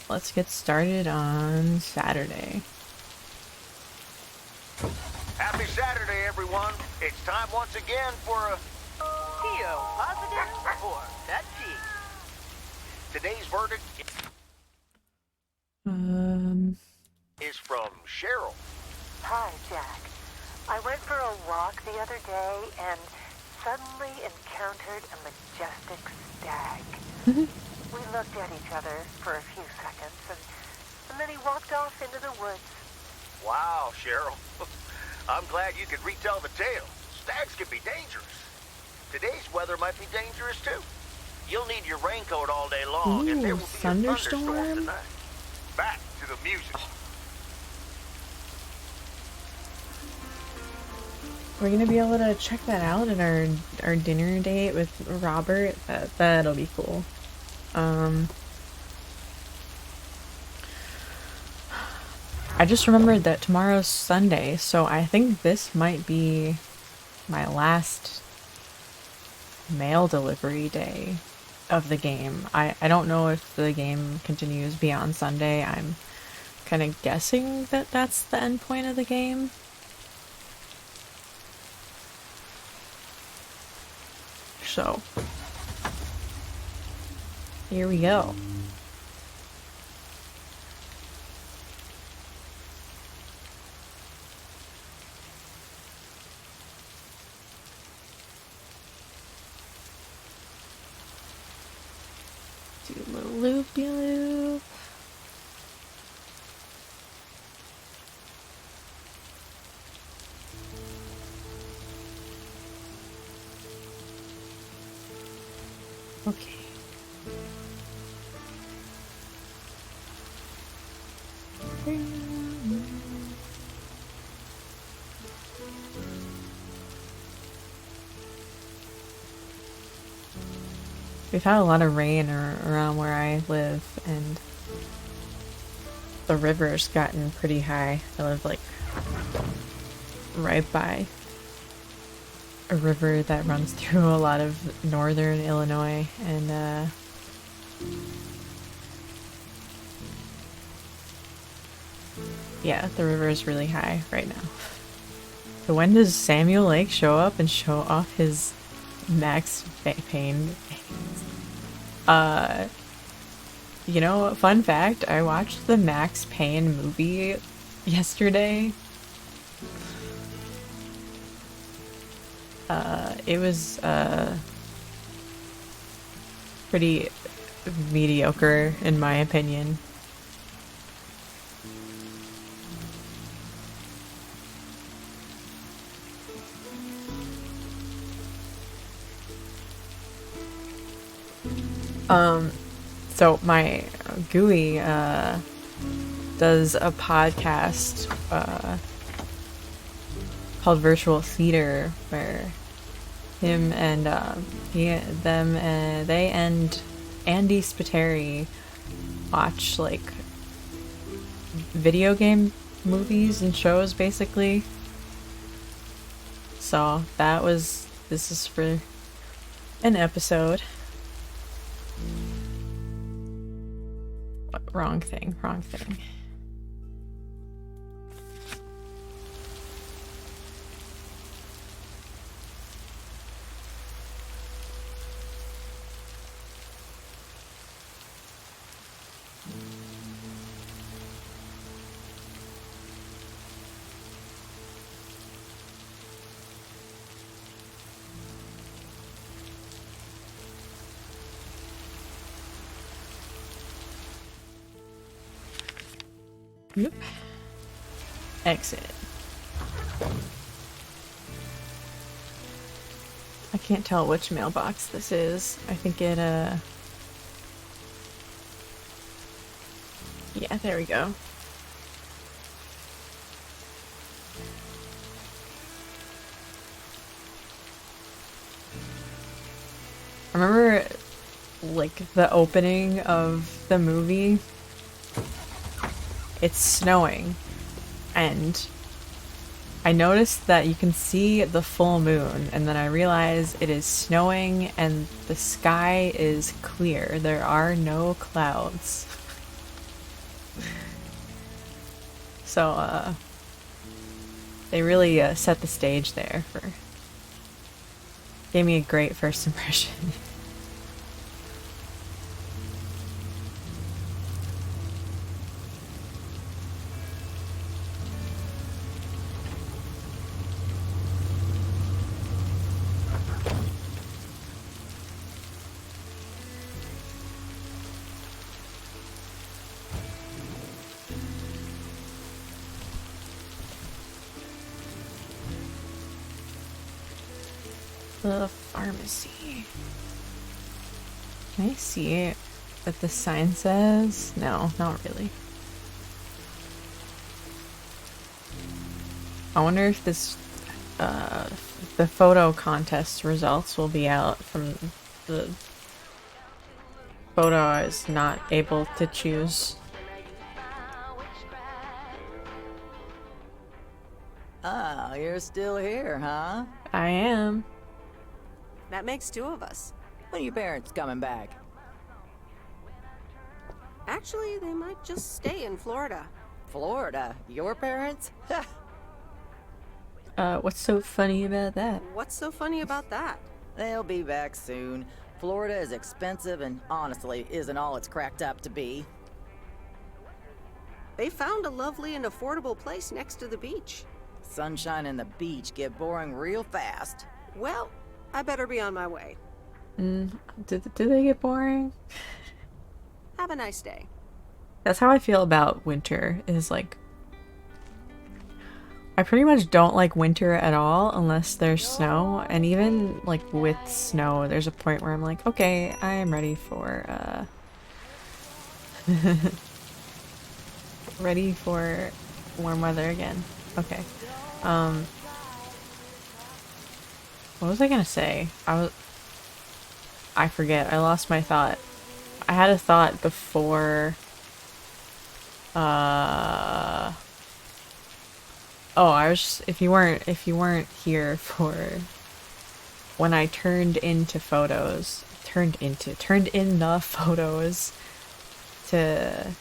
let's get started on Saturday. Happy Saturday, everyone. It's time once again for a Theo, positive or pet peeve? Today's verdict is from Cheryl. Hi, Jack. I went for a walk the other day and suddenly encountered a majestic stag. We looked at each other for a few seconds, and then he walked off into the woods. Wow, Cheryl. I'm glad you could retell the tale. Stags can be dangerous. Today's weather might be dangerous, too. You'll need your raincoat all day long, and there will be a thunderstorm tonight. Back to the music. We're gonna be able to check that out at our dinner date with Robert. That'll be cool. I just remembered that tomorrow's Sunday, so I think this might be my last mail delivery day of the game. I don't know if the game continues beyond Sunday. I'm kind of guessing that that's the end point of the game. So, here we go. Do a little loop-de-loop. Okay. We've had a lot of rain around where I live, and the river's gotten pretty high. I live like right by a river that runs through a lot of northern Illinois, and yeah, the river is really high right now. So when does Samuel Lake show up and show off his Max Payne? You know, fun fact, I watched the Max Payne movie yesterday. It was pretty mediocre in my opinion. So my GUI does a podcast called Virtual Theater, where him and they and Andy Spiteri watch like video game movies and shows basically. So this is for an episode. Wrong thing. Nope. Exit. I can't tell which mailbox this is. I think it, yeah, there we go. I remember, like, the opening of the movie. It's snowing, and I noticed that you can see the full moon, and then I realize it is snowing and the sky is clear. There are no clouds. So, they really set the stage there for... Gave me a great first impression. The pharmacy. Can I see what the sign says? No, not really. I wonder if this, the photo contest results will be out from the photo I was not able to choose. Ah, you're still here, huh? I am. That makes two of us. When are your parents coming back? Actually, they might just stay in Florida. Florida? Your parents? What's so funny about that? What's so funny about that? They'll be back soon. Florida is expensive and honestly isn't all it's cracked up to be. They found a lovely and affordable place next to the beach. Sunshine and the beach get boring real fast. Well, I better be on my way. Do they get boring? Have a nice day. That's how I feel about winter, is like... I pretty much don't like winter at all unless there's snow, and even like with snow, there's a point where I'm like, okay, I am ready for, ready for warm weather again. Okay. What was I gonna say? I forget. I lost my thought. I had a thought before. Oh, I was just, if you weren't here for when I turned in the photos to,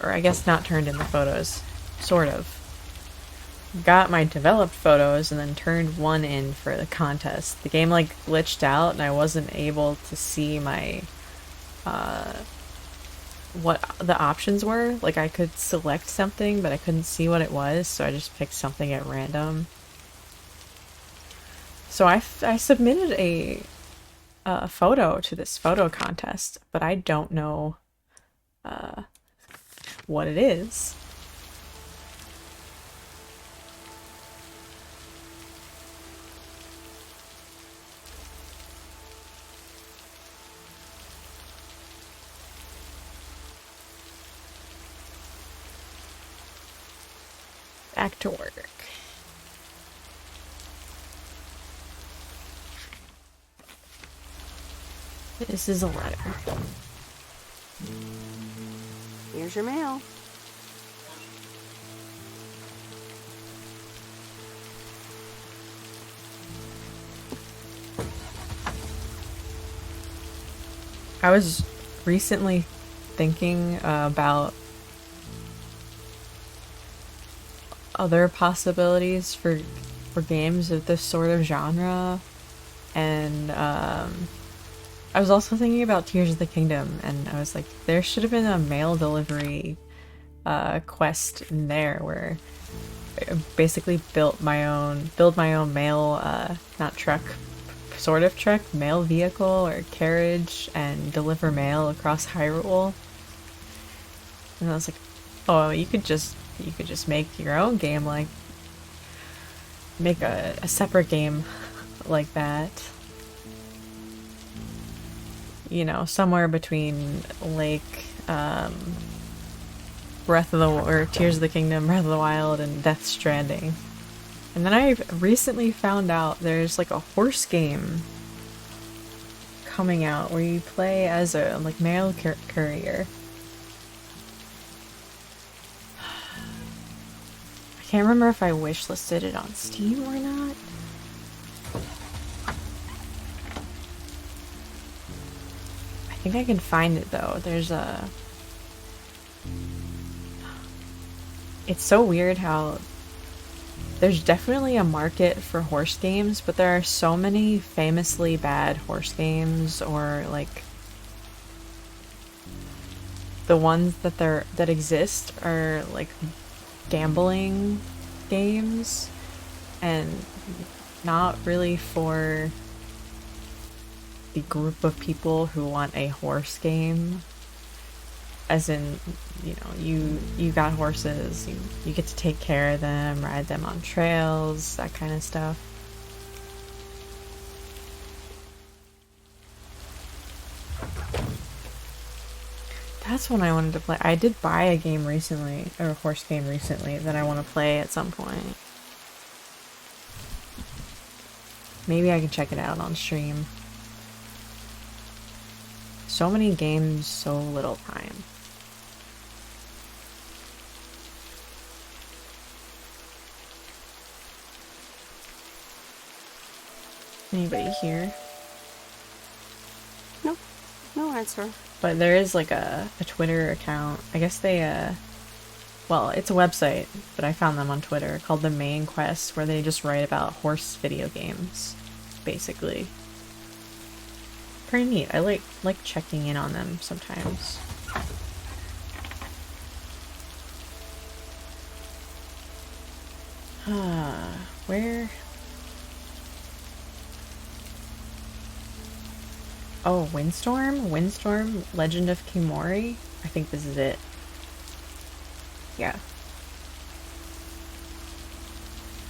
or I guess not turned in the photos, sort of. Got my developed photos and then turned one in for the contest. The game like glitched out and I wasn't able to see my what the options were. Like I could select something but I couldn't see what it was, so I just picked something at random. So I submitted a photo to this photo contest, but I don't know what it is. Back to work. This is a letter. Here's your mail. I was recently thinking about other possibilities for games of this sort of genre, and I was also thinking about Tears of the Kingdom, and I was like, there should have been a mail delivery quest in there where I basically build my own mail, not truck, sort of truck, mail vehicle or carriage, and deliver mail across Hyrule. And I was like, oh, you could just make your own game, like make a separate game like that. You know, somewhere between like Tears of the Kingdom, Breath of the Wild, and Death Stranding. And then I recently found out there's like a horse game coming out where you play as a like mail courier. I can't remember if I wishlisted it on Steam or not. I think I can find it though. There's a... It's so weird how there's definitely a market for horse games, but there are so many famously bad horse games, or like the ones that exist are like gambling games and not really for the group of people who want a horse game. As in, you know, you got horses, you get to take care of them, ride them on trails, that kind of stuff. That's one I wanted to play. I did buy a game recently, or a horse game recently, that I want to play at some point. Maybe I can check it out on stream. So many games, so little time. Anybody here? No. No answer. But there is like a Twitter account. I guess they, well, it's a website, but I found them on Twitter called The Main Quest, where they just write about horse video games, basically. Pretty neat. I like checking in on them sometimes. Where? Oh, Windstorm? Windstorm, Legend of Kimori? I think this is it. Yeah.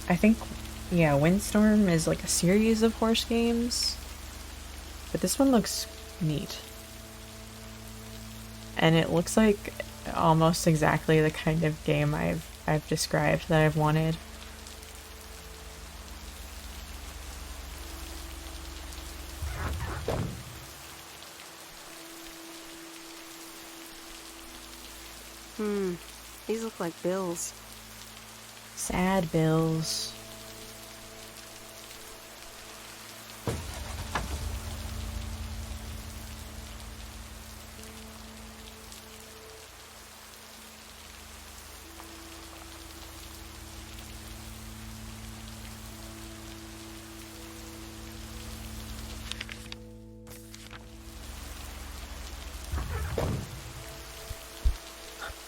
I think, yeah, Windstorm is like a series of horse games. But this one looks neat. And it looks like almost exactly the kind of game I've described that I've wanted. These look like bills. Sad bills.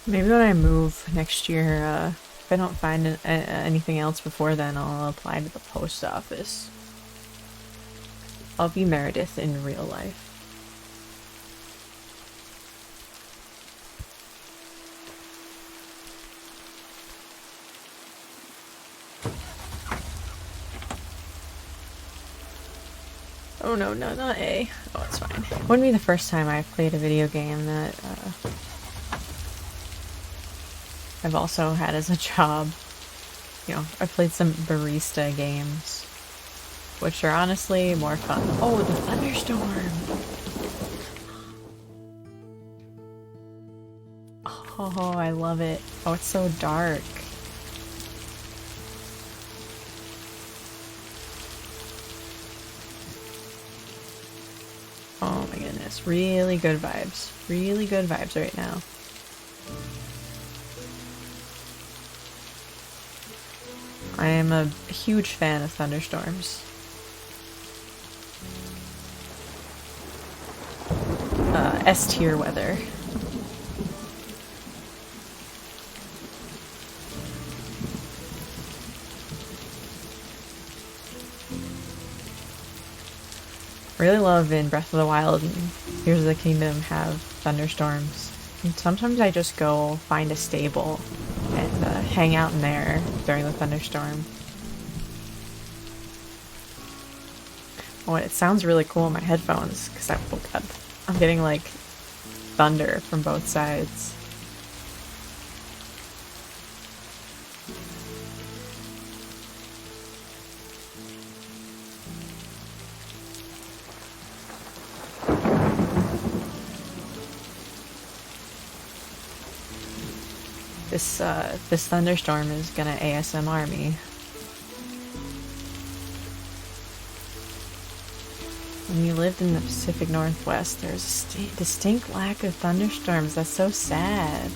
Maybe when I move next year, if I don't find anything else before then, I'll apply to the post office. I'll be Meredith in real life. Oh no, no, not A. Oh, it's fine. It wouldn't be the first time I've played a video game that, I've also had as a job. You know, I played some barista games, which are honestly more fun. Oh, the thunderstorm! Oh, I love it. Oh, it's so dark. Oh my goodness, really good vibes. Really good vibes right now. I am a huge fan of thunderstorms. S-tier weather. Really love in Breath of the Wild and Tears of the Kingdom have thunderstorms. And sometimes I just go find a stable and hang out in there during the thunderstorm. Oh, it sounds really cool in my headphones because I'm getting like thunder from both sides. This thunderstorm is gonna ASMR me. When you lived in the Pacific Northwest, there's a distinct lack of thunderstorms. That's so sad.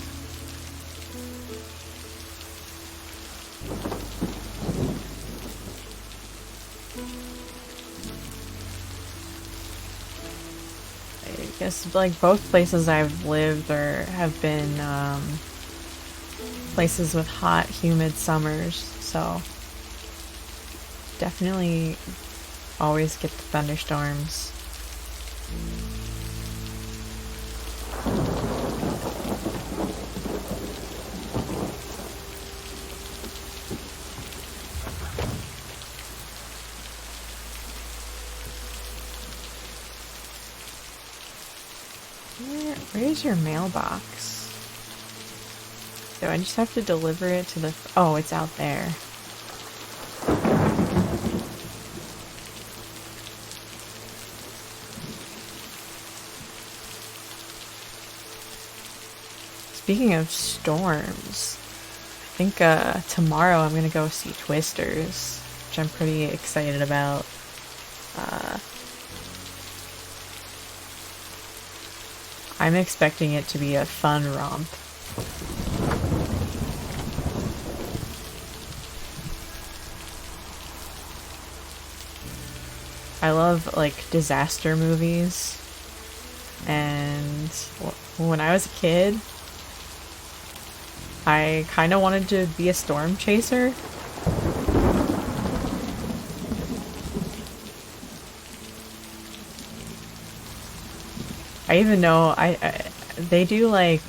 It's like both places I've lived or have been places with hot, humid summers, so definitely always get the thunderstorms. Where's your mailbox? So I just have to deliver it to the... Oh, it's out there. Speaking of storms, I think tomorrow I'm gonna go see Twisters, which I'm pretty excited about. I'm expecting it to be a fun romp. I love like disaster movies, and when I was a kid, I kind of wanted to be a storm chaser. I even know they do like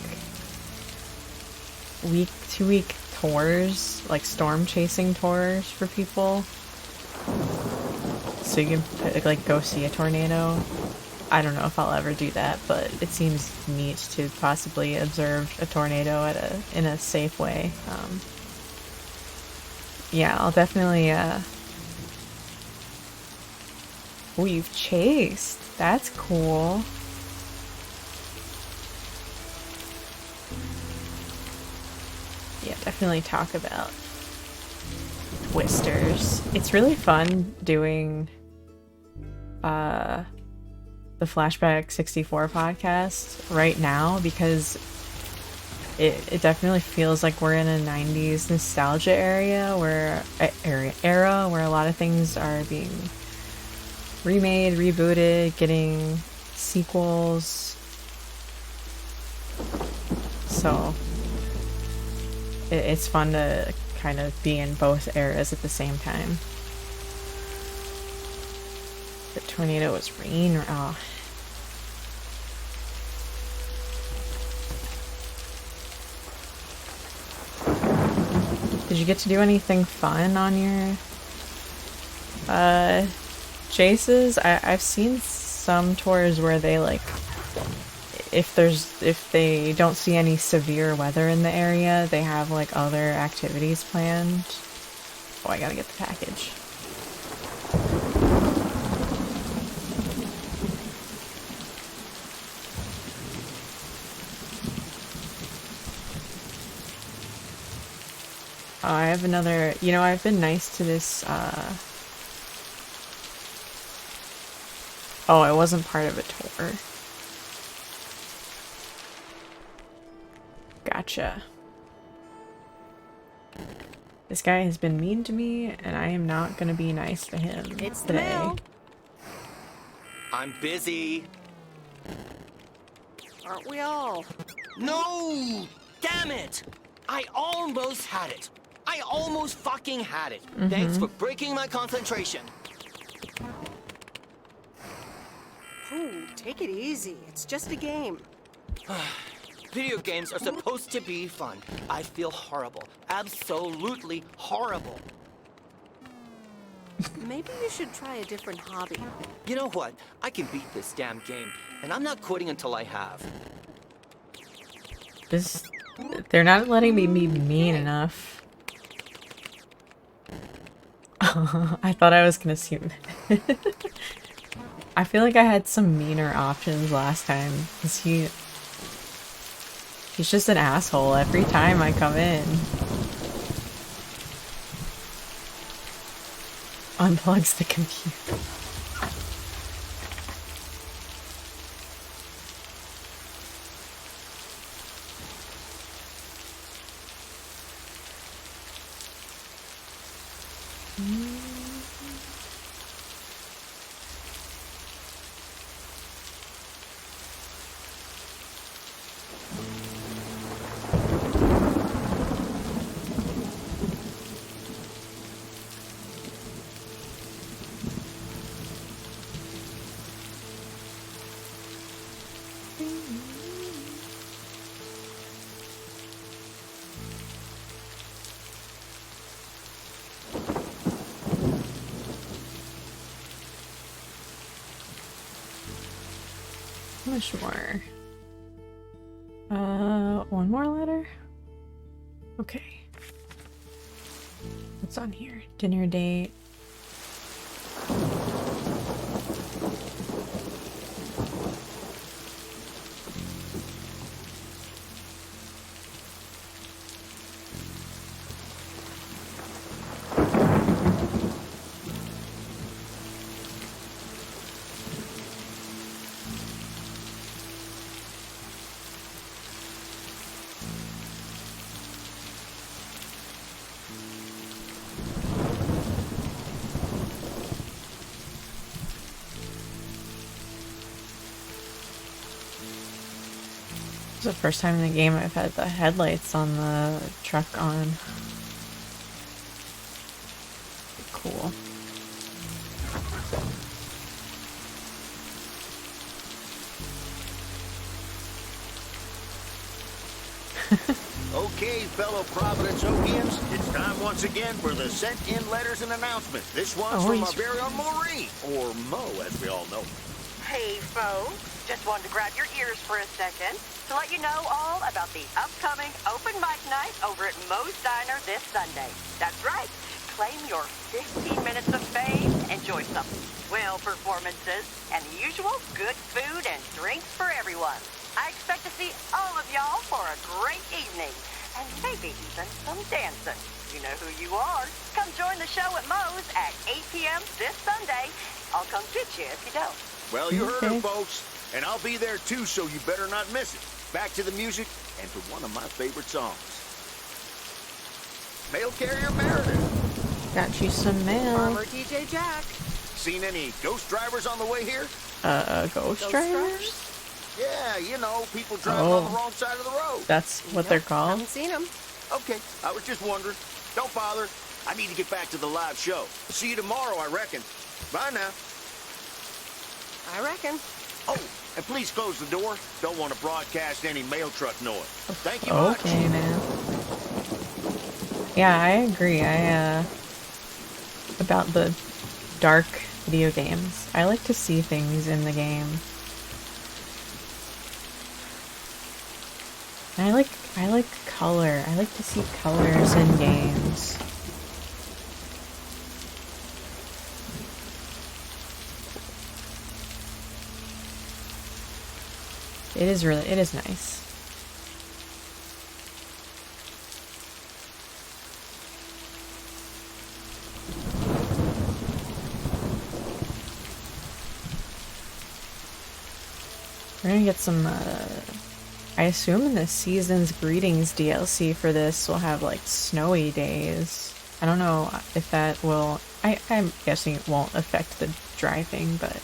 2-week tours, like storm chasing tours for people. So you can like go see a tornado. I don't know if I'll ever do that, but it seems neat to possibly observe a tornado in a safe way. Yeah, I'll definitely. Oh, you've chased. That's cool. Yeah, definitely talk about Twisters. It's really fun doing the Flashback 64 podcast right now because it definitely feels like we're in a 90s nostalgia era where a lot of things are being remade, rebooted, getting sequels. So it's fun to kind of be in both eras at the same time. The tornado was rain or oh. Did you get to do anything fun on your chases? I've seen some tours where they like if they don't see any severe weather in the area, they have like other activities planned. Oh, I gotta get the package. Oh, I have another, I've been nice to this, oh, it wasn't part of a tour. Gotcha. This guy has been mean to me, and I am not gonna be nice to him It's the today. mail. I'm busy. Aren't we all? No! Damn it! I almost had it. I almost fucking had it. Thanks for breaking my concentration. Ooh, take it easy. It's just a game. Video games are supposed to be fun. I feel horrible. Absolutely horrible. Maybe you should try a different hobby. You know what? I can beat this damn game, and I'm not quitting until I have. They're not letting me be mean enough. I thought I was gonna see. I feel like I had some meaner options last time, because he's just an asshole every time I come in. Unplugs the computer. much more? One more letter? Okay. What's on here? Dinner date. This is the first time in the game I've had the headlights on the truck on. Cool. Okay, fellow Providence Okians, it's time once again for the sent-in letters and announcements. This one's from our very own Maureen, or Mo, as we all know. Hey, folks. Just wanted to grab your ears for a second to let you know all about the upcoming open mic night over at Moe's Diner this Sunday. That's right. Claim your 15 minutes of fame. Enjoy some swell performances and the usual good food and drinks for everyone. I expect to see all of y'all for a great evening and maybe even some dancing. You know who you are. Come join the show at Moe's at 8 p.m. this Sunday. I'll come get you if you don't. Well, you heard her, folks. And I'll be there too, so you better not miss it. Back to the music and to one of my favorite songs. Mail carrier Meredith. Got you some mail. Farmer DJ Jack. Seen any ghost drivers on the way here? Ghost drivers? Yeah, you know, people driving on the wrong side of the road. That's what they're called? Haven't seen him. Okay, I was just wondering. Don't bother. I need to get back to the live show. See you tomorrow, I reckon. Bye now. I reckon. Oh, and please close the door. Don't want to broadcast any mail truck noise. Thank you much. Okay, man. Yeah, I agree. About the dark video games. I like to see things in the game. And I like color. I like to see colors in games. It is nice. We're gonna get some, I assume in the Season's Greetings DLC for this we'll have like snowy days. I don't know if that will, I'm guessing it won't affect the driving, but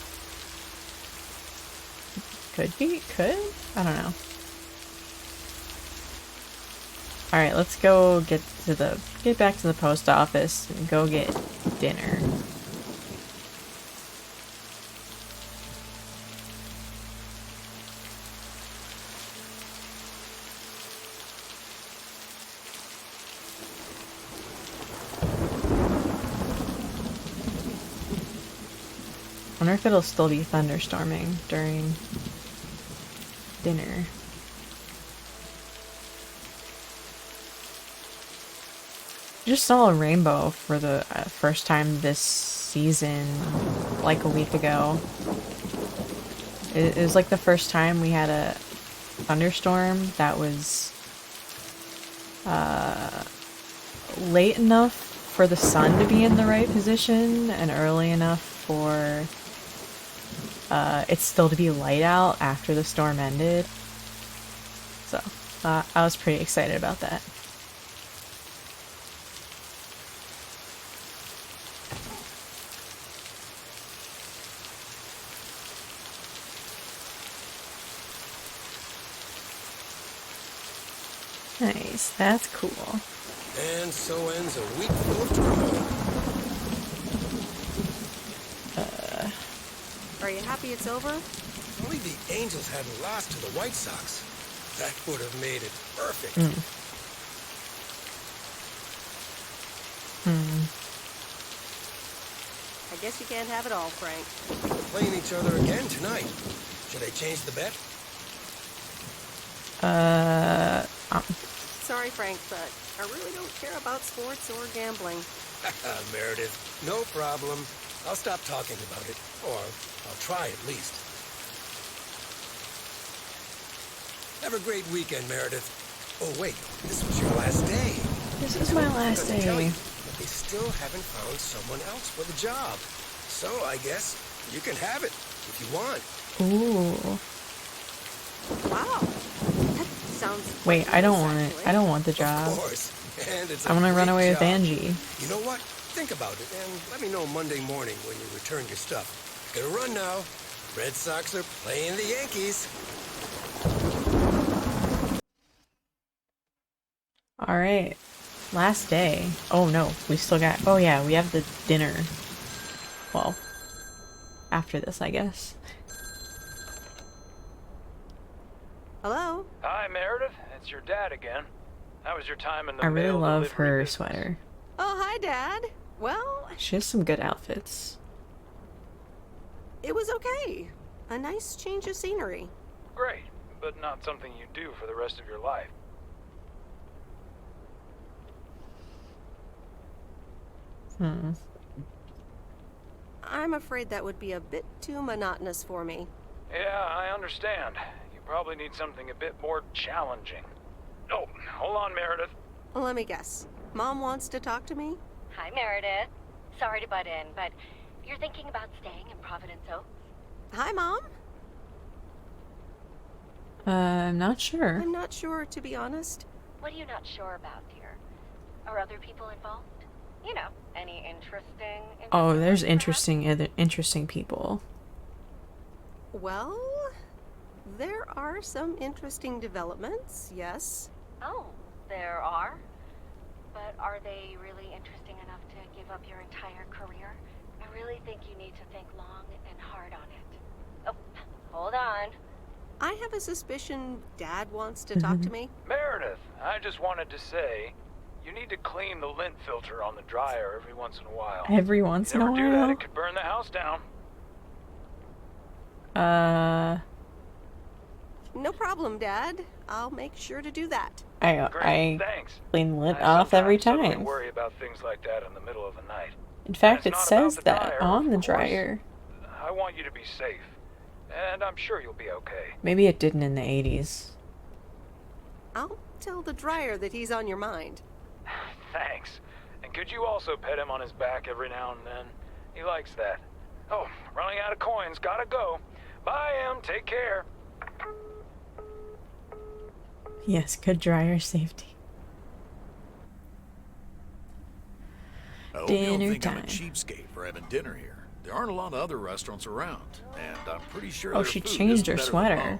could be, could? I don't know. Alright, let's go get back to the post office and go get dinner. I wonder if it'll still be thunderstorming during dinner. Just saw a rainbow for the first time this season, like a week ago. It was like the first time we had a thunderstorm that was late enough for the sun to be in the right position and early enough for it still to be light out after the storm ended. So I was pretty excited about that. Nice, that's cool. And so ends a week full of drama. Are you happy it's over? If only the Angels hadn't lost to the White Sox. That would have made it perfect. I guess you can't have it all, Frank. Playing each other again tonight. Should I change the bet? Sorry, Frank, but I really don't care about sports or gambling. Meredith, no problem. I'll stop talking about it. Or I'll try at least. Have a great weekend, Meredith. Oh, wait. This was your last day. This is my last I tell you, day. but they still haven't found someone else for the job. So I guess you can have it if you want. Ooh. Wow. That sounds Wait, I don't nice, want it. actually. I don't want the Of job. course. And it's I want to run away with Angie. You know what? Think about it and let me know Monday morning when you return your stuff. Gotta run now. Red Sox are playing the Yankees. All right. Last day. Oh no, we still got. Oh yeah, we have the dinner. Well, after this, I guess. Hello? Hi, Meredith. It's your dad again. How was your time in the I really mail love delivery her business? sweater. Oh, hi, Dad. Well, She has some good outfits. it was okay. A nice change of scenery. Great, but not something you do for the rest of your life. I'm afraid that would be a bit too monotonous for me. Yeah, I understand. You probably need something a bit more challenging. Oh, hold on, Meredith. Let me guess. Mom wants to talk to me? Hi, Meredith. Sorry to butt in, but you're thinking about staying in Providence Oaks? Hi, Mom. I'm not sure. I'm not sure, to be honest. What are you not sure about, dear? Are other people involved? You know, any interesting Oh, there's ones, perhaps? interesting people. Well, there are some interesting developments, yes. Oh, there are? But are they really interesting enough to give up your entire career? I really think you need to think long and hard on it. Oh, hold on. I have a suspicion Dad wants to talk to me. Meredith, I just wanted to say, you need to clean the lint filter on the dryer every once in a while. Every once You in a never do that, while. it could burn the house down. No problem, Dad. I'll make sure to do that. Great, I thanks. clean lint I off every sometimes suddenly time. worry about things like that in the middle of the night. In fact, And it it's not about says the that dryer, on the of course. dryer. I want you to be safe, and I'm sure you'll be okay. Maybe it didn't in the 80s. I'll tell the dryer that he's on your mind. Thanks. And could you also pet him on his back every now and then? He likes that. Oh, running out of coins. Gotta go. Bye, Em. Take care. Yes, good dryer safety. I hope you don't Dinner think I'm a time. cheapskate for having dinner here. There aren't a lot of other restaurants around, and I'm pretty sure Oh, their she food changed isn't her better than sweater.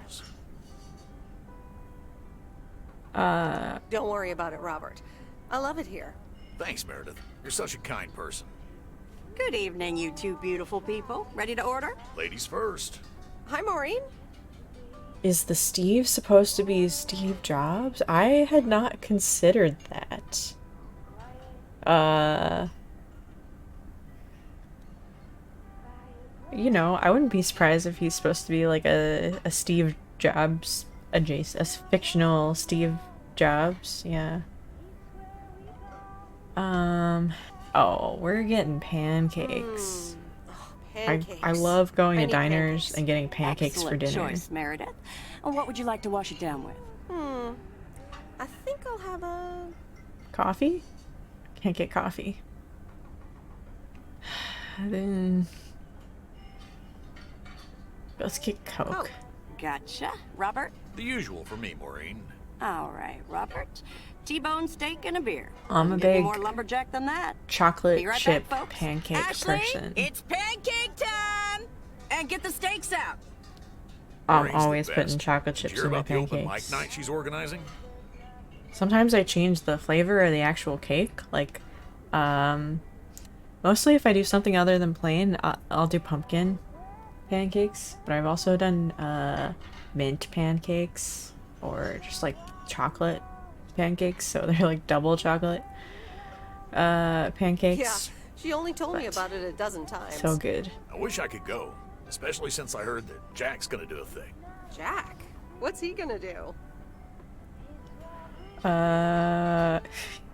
Mo's. Don't worry about it, Robert. I love it here. Thanks, Meredith. You're such a kind person. Good evening, you two beautiful people. Ready to order? Ladies first. Hi, Maureen. Is the Steve supposed to be Steve Jobs? I had not considered that. You know, I wouldn't be surprised if he's supposed to be like a Steve Jobs adjacent, a fictional Steve Jobs, yeah. Oh, we're getting pancakes. Pancakes. I love going to I need diners pancakes. and getting pancakes for Excellent dinner. choice, Meredith. And what would you like to wash it down with? I think I'll have a... Coffee? Can't get coffee. Then let's get Coke. Gotcha. Robert? The usual for me, Maureen. All right, Robert. T-bone steak and a beer. I'm a Get any big more lumberjack than that. chocolate Be right chip back, folks. pancake Ashley, person. it's pancake time! And get the steaks out. I'm Maureen's the always putting best. chocolate Did you chips hear in my about the open mic pancakes. night she's organizing? Sometimes I change the flavor of the actual cake. Like, mostly if I do something other than plain, I'll do pumpkin pancakes. But I've also done mint pancakes or just like chocolate pancakes. So they're like double chocolate pancakes. Yeah, she only told me But about it a dozen times. So good. I wish I could go. Especially since I heard that Jack's gonna do a thing. Jack? What's he gonna do?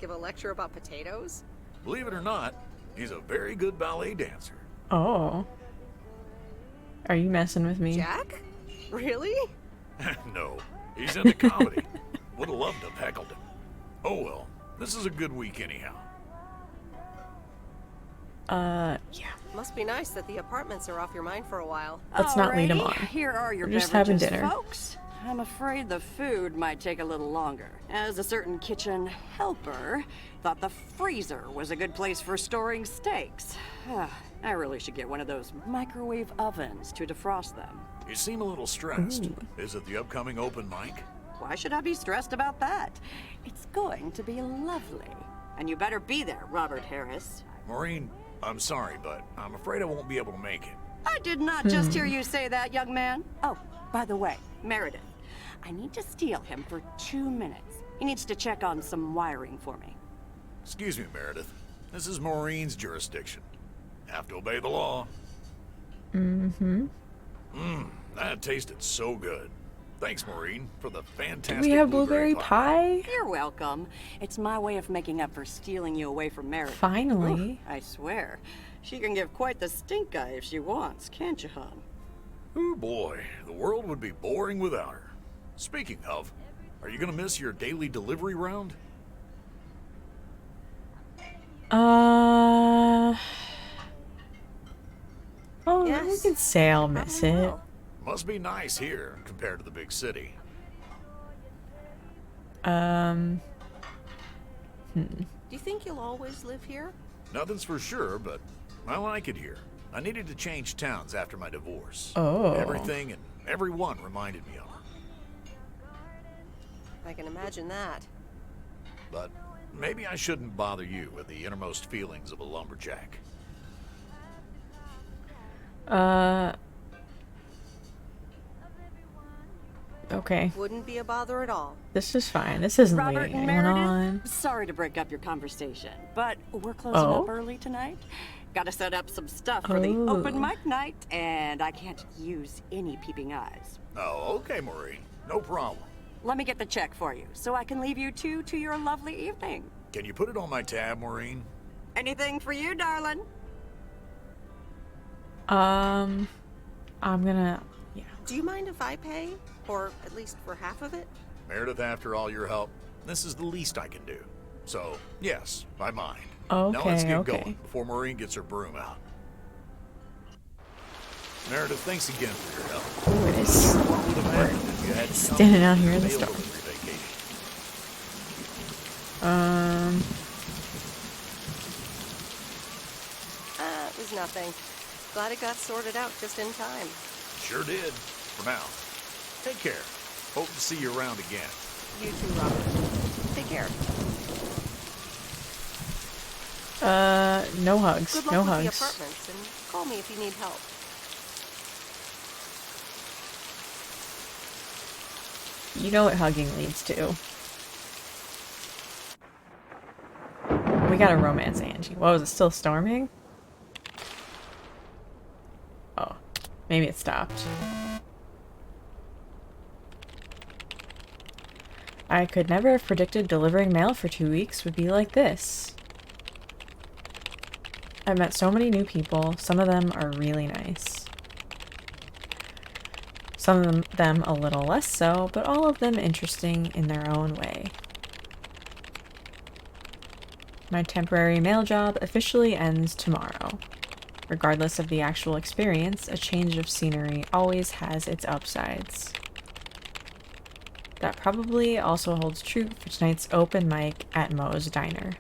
Give a lecture about potatoes? Believe it or not, he's a very good ballet dancer. Oh. Are you messing with me? Jack? Really? No, he's into comedy. Would have loved to have heckled him. Oh well, this is a good week anyhow. Yeah. Must be nice that the apartments are off your mind for a while. Let's not lead him on. Here are your We're just having beverages, dinner. folks. I'm afraid the food might take a little longer, as a certain kitchen helper thought the freezer was a good place for storing steaks. I really should get one of those microwave ovens to defrost them. You seem a little stressed. Is it the upcoming open mic? Why should I be stressed about that? It's going to be lovely. And you better be there, Robert Harris. Maureen, I'm sorry, but I'm afraid I won't be able to make it. I did not just hear you say that, young man. Oh, by the way, Meredith, I need to steal him for 2 minutes. He needs to check on some wiring for me. Excuse me, Meredith. This is Maureen's jurisdiction. Have to obey the law. That tasted so good. Thanks, Maureen, for the fantastic Do we have blueberry pie? You're welcome. It's my way of making up for stealing you away from Meredith. Finally. I swear. She can give quite the stink eye if she wants, can't you, hon? Oh boy, the world would be boring without her. Speaking of, are you gonna miss your daily delivery round? Oh, Yes. we could say I'll miss Probably it. will. Must be nice here compared to the big city. Do you think you'll always live here? Nothing's for sure, but I like it here. I needed to change towns after my divorce. Oh. Everything and everyone reminded me of her. I can imagine that. But maybe I shouldn't bother you with the innermost feelings of a lumberjack. Okay. Wouldn't be a bother at all. This is fine. This isn't Robert leading and anyone Meredith, on. sorry to break up your conversation, but we're closing Oh? up early tonight. Gotta set up some stuff for the open mic night, and I can't use any peeping eyes. Oh, okay, Maureen. No problem. Let me get the check for you, so I can leave you two to your lovely evening. Can you put it on my tab, Maureen? Anything for you, darling? I'm gonna... Yeah. Do you mind if I pay? Or at least for half of it? Meredith, after all your help, this is the least I can do. So, yes, I mind. Okay, Now let's get okay. going before Maureen gets her broom out. Meredith, thanks again for your help. Ooh, it is What would have happened if you had standing out here in the mail storm. delivery vacation? It was nothing. Glad it got sorted out just in time. Sure did. For now. Take care. Hope to see you around again. You too, Robert. Take care. No hugs. Good luck No with the hugs. apartments, and call me if you need help. You know what hugging leads to. We got a romance, Angie. What was it, still storming? Oh, maybe it stopped. I could never have predicted delivering mail for 2 weeks would be like this. I've met so many new people. Some of them are really nice. Some of them a little less so, but all of them interesting in their own way. My temporary mail job officially ends tomorrow. Regardless of the actual experience, a change of scenery always has its upsides. That probably also holds true for tonight's open mic at Moe's Diner.